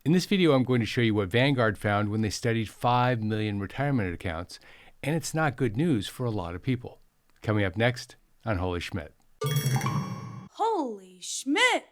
In this video, I'm going to show you what Vanguard found when they studied 5 million retirement accounts, and it's not good news for a lot of people. Coming up next on Holy Schmidt. Holy Schmidt!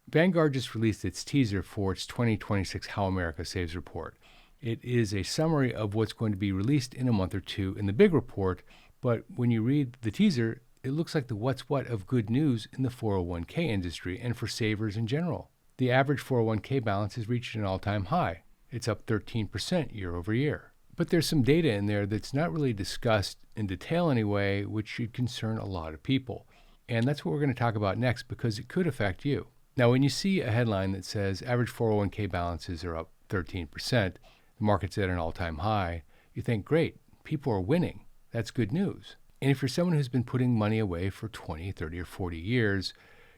Vanguard just released its teaser for its 2026 How America Saves report. It is a summary of what's going to be released in a month or two in the big report, but when you read the teaser, it looks like the what's what of good news in the 401k industry and for savers in general. The average 401k balance has reached an all-time high. It's up 13% year over year. But there's some data in there that's not really discussed in detail anyway, which should concern a lot of people. And that's what we're going to talk about next because it could affect you. Now, when you see a headline that says average 401k balances are up 13%, the market's at an all-time high, you think, great, people are winning. That's good news. And if you're someone who's been putting money away for 20, 30, or 40 years,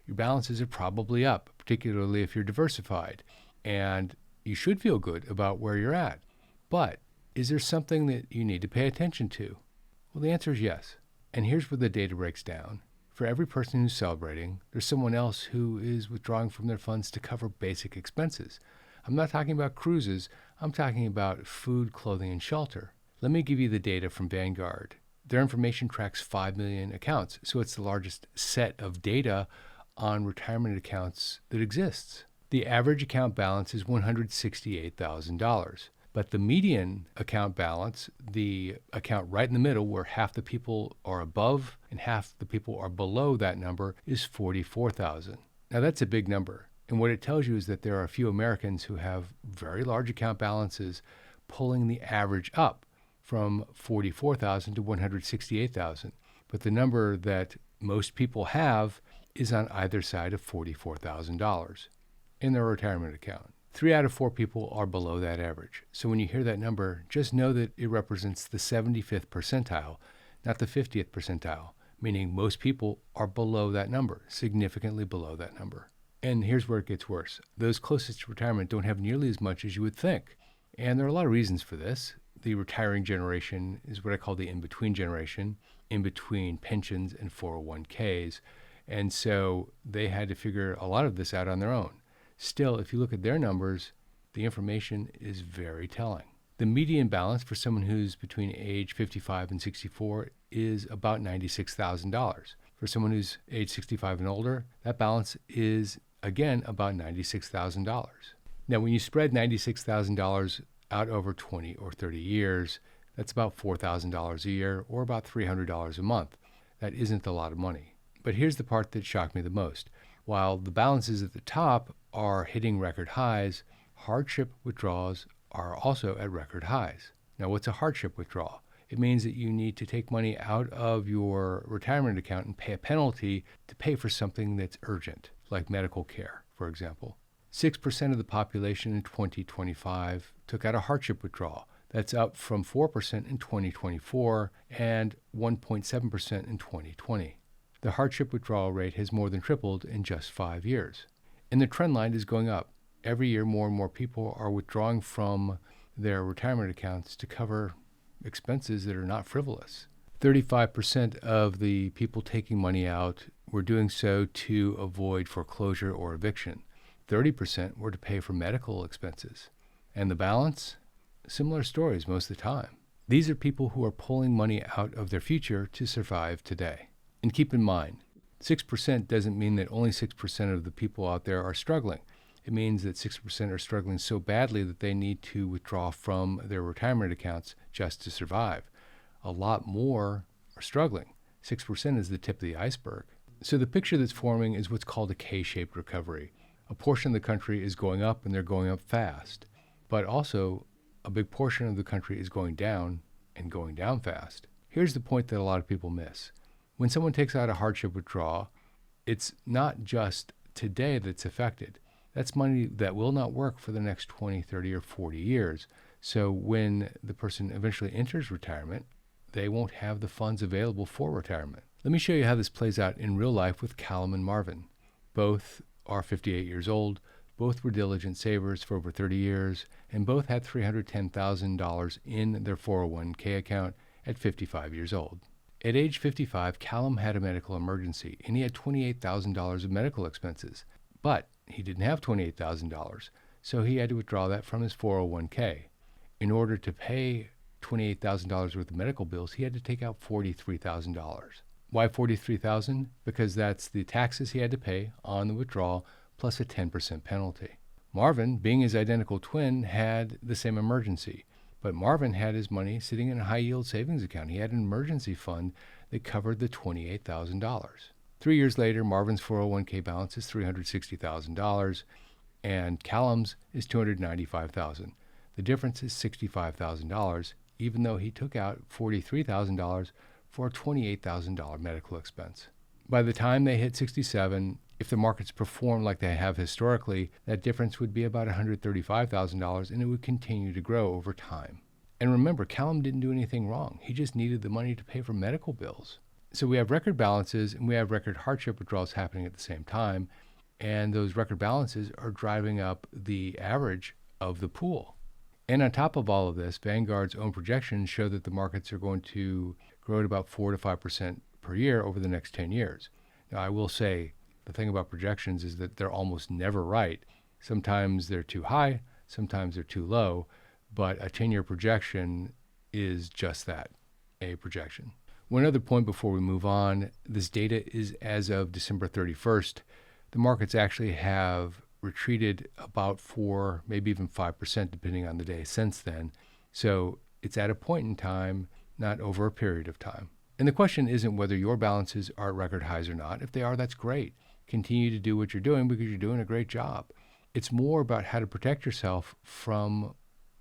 your balances are probably up, particularly if you're diversified. And you should feel good about where you're at. But is there something that you need to pay attention to? Well, the answer is yes. And here's where the data breaks down. For every person who's celebrating, there's someone else who is withdrawing from their funds to cover basic expenses. I'm not talking about cruises. I'm talking about food, clothing, and shelter. Let me give you the data from Vanguard. Their information tracks 5 million accounts, so it's the largest set of data on retirement accounts that exists. The average account balance is $168,000. But the median account balance, the account right in the middle where half the people are above and half the people are below that number, is $44,000. Now that's a big number. And what it tells you is that there are a few Americans who have very large account balances pulling the average up from $44,000 to $168,000. But the number that most people have is on either side of $44,000 in their retirement account. 3 out of 4 people are below that average. So when you hear that number, just know that it represents the 75th percentile, not the 50th percentile, meaning most people are below that number, significantly below that number. And here's where it gets worse. Those closest to retirement don't have nearly as much as you would think. And there are a lot of reasons for this. The retiring generation is what I call the in-between generation, in between pensions and 401ks. And so they had to figure a lot of this out on their own. Still, if you look at their numbers, the information is very telling. The median balance for someone who's between age 55 and 64 is about $96,000. For someone who's age 65 and older, that balance is, again, about $96,000. Now, when you spread $96,000 out over 20 or 30 years, that's about $4,000 a year or about $300 a month. That isn't a lot of money. But here's the part that shocked me the most. While the balances at the top are hitting record highs, hardship withdrawals are also at record highs. Now, what's a hardship withdrawal? It means that you need to take money out of your retirement account and pay a penalty to pay for something that's urgent, like medical care, for example. 6% of the population in 2025 took out a hardship withdrawal. That's up from 4% in 2024 and 1.7% in 2020. The hardship withdrawal rate has more than tripled in just 5 years. And the trend line is going up. Every year, more and more people are withdrawing from their retirement accounts to cover expenses that are not frivolous. 35% of the people taking money out were doing so to avoid foreclosure or eviction. 30% were to pay for medical expenses. And the balance? Similar stories most of the time. These are people who are pulling money out of their future to survive today. And keep in mind, 6% doesn't mean that only 6% of the people out there are struggling. It means that 6% are struggling so badly that they need to withdraw from their retirement accounts just to survive. A lot more are struggling. 6% is the tip of the iceberg. So the picture that's forming is what's called a K-shaped recovery. A portion of the country is going up, and they're going up fast. But also, a big portion of the country is going down and going down fast. Here's the point that a lot of people miss. When someone takes out a hardship withdrawal, it's not just today that's affected. That's money that will not work for the next 20, 30, or 40 years. So when the person eventually enters retirement, they won't have the funds available for retirement. Let me show you how this plays out in real life with Callum and Marvin. Both are 58 years old. Both were diligent savers for over 30 years, and both had $310,000 in their 401k account at 55 years old. At age 55, Callum had a medical emergency, and he had $28,000 of medical expenses. But he didn't have $28,000, so he had to withdraw that from his 401k. In order to pay $28,000 worth of medical bills, he had to take out $43,000. Why $43,000? Because that's the taxes he had to pay on the withdrawal plus a 10% penalty. Marvin, being his identical twin, had the same emergency, but Marvin had his money sitting in a high-yield savings account. He had an emergency fund that covered the $28,000. 3 years later, Marvin's 401k balance is $360,000, and Callum's is $295,000. The difference is $65,000, even though he took out $43,000 for a $28,000 medical expense. By the time they hit 67, if the markets perform like they have historically, that difference would be about $135,000, and it would continue to grow over time. And remember, Callum didn't do anything wrong. He just needed the money to pay for medical bills. So we have record balances and we have record hardship withdrawals happening at the same time, and those record balances are driving up the average of the pool. And on top of all of this, Vanguard's own projections show that the markets are going to grow at about 4 to 5% per year over the next 10 years. Now, I will say the thing about projections is that they're almost never right. Sometimes they're too high, sometimes they're too low, but a 10-year projection is just that, a projection. One other point before we move on, this data is as of December 31st. The markets actually have retreated about 4, maybe even 5%, depending on the day since then. So it's at a point in time, not over a period of time. And the question isn't whether your balances are at record highs or not. If they are, that's great. Continue to do what you're doing because you're doing a great job. It's more about how to protect yourself from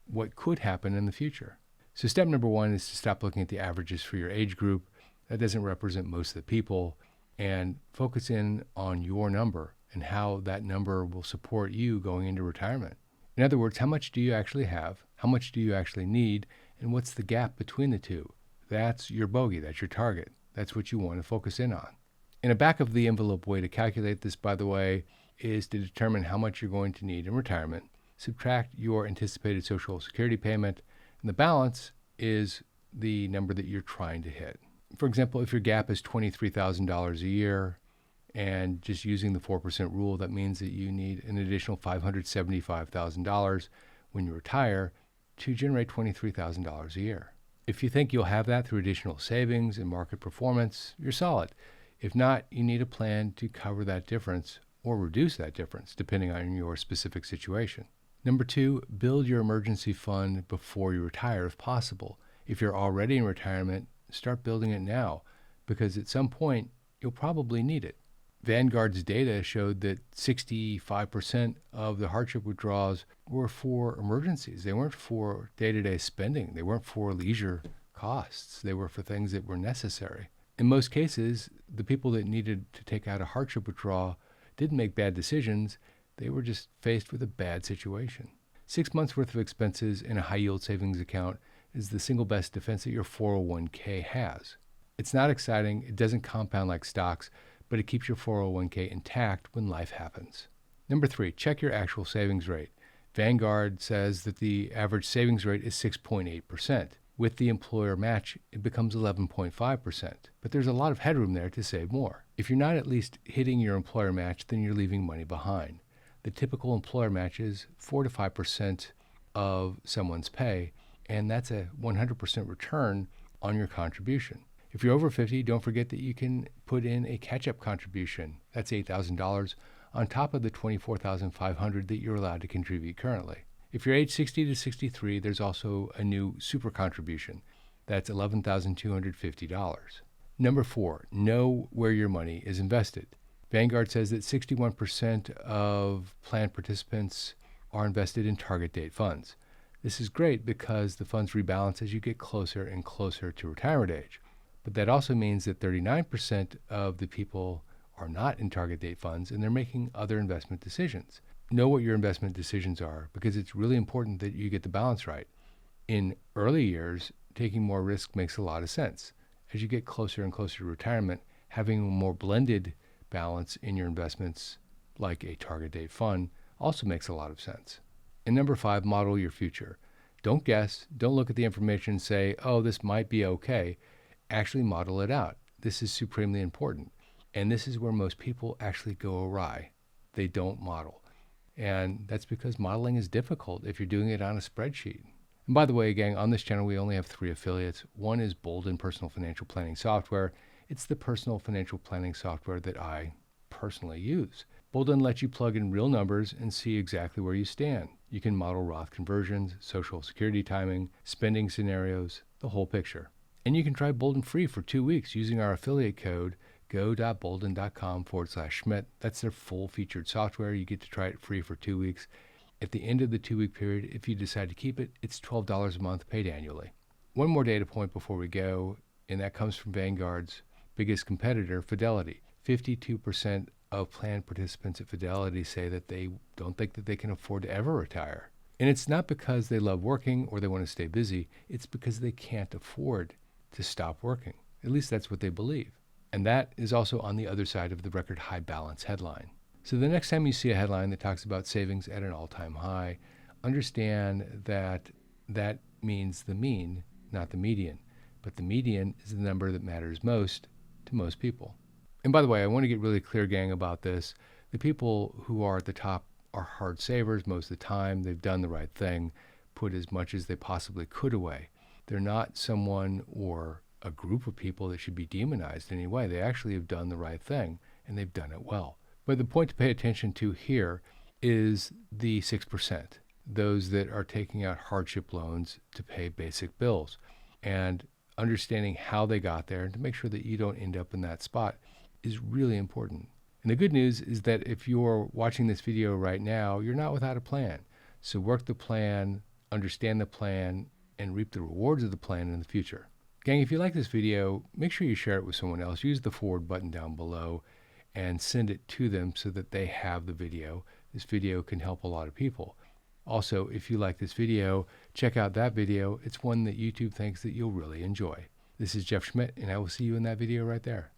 what could happen in the future. So step number 1 is to stop looking at the averages for your age group. That doesn't represent most of the people, and focus in on your number and how that number will support you going into retirement. In other words, how much do you actually have? How much do you actually need? And what's the gap between the two? That's your bogey. That's your target. That's what you want to focus in on. And a back of the envelope way to calculate this, by the way, is to determine how much you're going to need in retirement. Subtract your anticipated Social Security payment, and the balance is the number that you're trying to hit. For example, if your gap is $23,000 a year, and just using the 4% rule, that means that you need an additional $575,000 when you retire to generate $23,000 a year. If you think you'll have that through additional savings and market performance, you're solid. If not, you need a plan to cover that difference or reduce that difference, depending on your specific situation. Number 2, build your emergency fund before you retire if possible. If you're already in retirement, start building it now, because at some point, you'll probably need it. Vanguard's data showed that 65% of the hardship withdrawals were for emergencies. They weren't for day-to-day spending. They weren't for leisure costs. They were for things that were necessary. In most cases, the people that needed to take out a hardship withdrawal didn't make bad decisions. They were just faced with a bad situation. 6 months worth of expenses in a high-yield savings account is the single best defense that your 401k has. It's not exciting. It doesn't compound like stocks, but it keeps your 401k intact when life happens. Number 3, check your actual savings rate. Vanguard says that the average savings rate is 6.8%. With the employer match, it becomes 11.5%. But there's a lot of headroom there to save more. If you're not at least hitting your employer match, then you're leaving money behind. The typical employer match is 4 to 5% of someone's pay, and that's a 100% return on your contribution. If you're over 50, don't forget that you can put in a catch-up contribution. That's $8,000 on top of the $24,500 that you're allowed to contribute currently. If you're age 60 to 63, there's also a new super contribution. That's $11,250. Number 4, know where your money is invested. Vanguard says that 61% of plan participants are invested in target date funds. This is great because the funds rebalance as you get closer and closer to retirement age. But that also means that 39% of the people are not in target date funds and they're making other investment decisions. Know what your investment decisions are because it's really important that you get the balance right. In early years, taking more risk makes a lot of sense. As you get closer and closer to retirement, having a more blended balance in your investments, like a target date fund, also makes a lot of sense. And number 5, model your future. Don't guess. Don't look at the information and say, oh, this might be okay. Actually model it out. This is supremely important. And this is where most people actually go awry. they don't model. And that's because modeling is difficult if you're doing it on a spreadsheet. And by the way, gang, on this channel, we only have 3 affiliates. One is Bolden Personal Financial Planning Software. It's the personal financial planning software that I personally use. Bolden lets you plug in real numbers and see exactly where you stand. You can model Roth conversions, Social Security timing, spending scenarios, the whole picture. And you can try Bolden free for 2 weeks using our affiliate code go.bolden.com/Schmidt. That's their full featured software. You get to try it free for 2 weeks. At the end of the 2-week period, if you decide to keep it, it's $12 a month paid annually. One more data point before we go, and that comes from Vanguard's biggest competitor, Fidelity. 52% of plan participants at Fidelity say that they don't think that they can afford to ever retire. And it's not because they love working or they want to stay busy. It's because they can't afford to stop working. At least that's what they believe. And that is also on the other side of the record high balance headline. So the next time you see a headline that talks about savings at an all-time high, understand that that means the mean, not the median. But the median is the number that matters most to most people. And by the way, I want to get really clear, gang, about this. The people who are at the top are hard savers most of the time. They've done the right thing, put as much as they possibly could away. They're not someone or a group of people that should be demonized in any way. They actually have done the right thing, and they've done it well. But the point to pay attention to here is the 6%, those that are taking out hardship loans to pay basic bills, and understanding how they got there and to make sure that you don't end up in that spot is really important. And the good news is that if you're watching this video right now, you're not without a plan. So work the plan, understand the plan, and reap the rewards of the plan in the future. Gang, if you like this video, make sure you share it with someone else. Use the forward button down below and send it to them so that they have the video. This video can help a lot of people. Also, if you like this video, check out that video. It's one that YouTube thinks that you'll really enjoy. This is Jeff Schmidt, and I will see you in that video right there.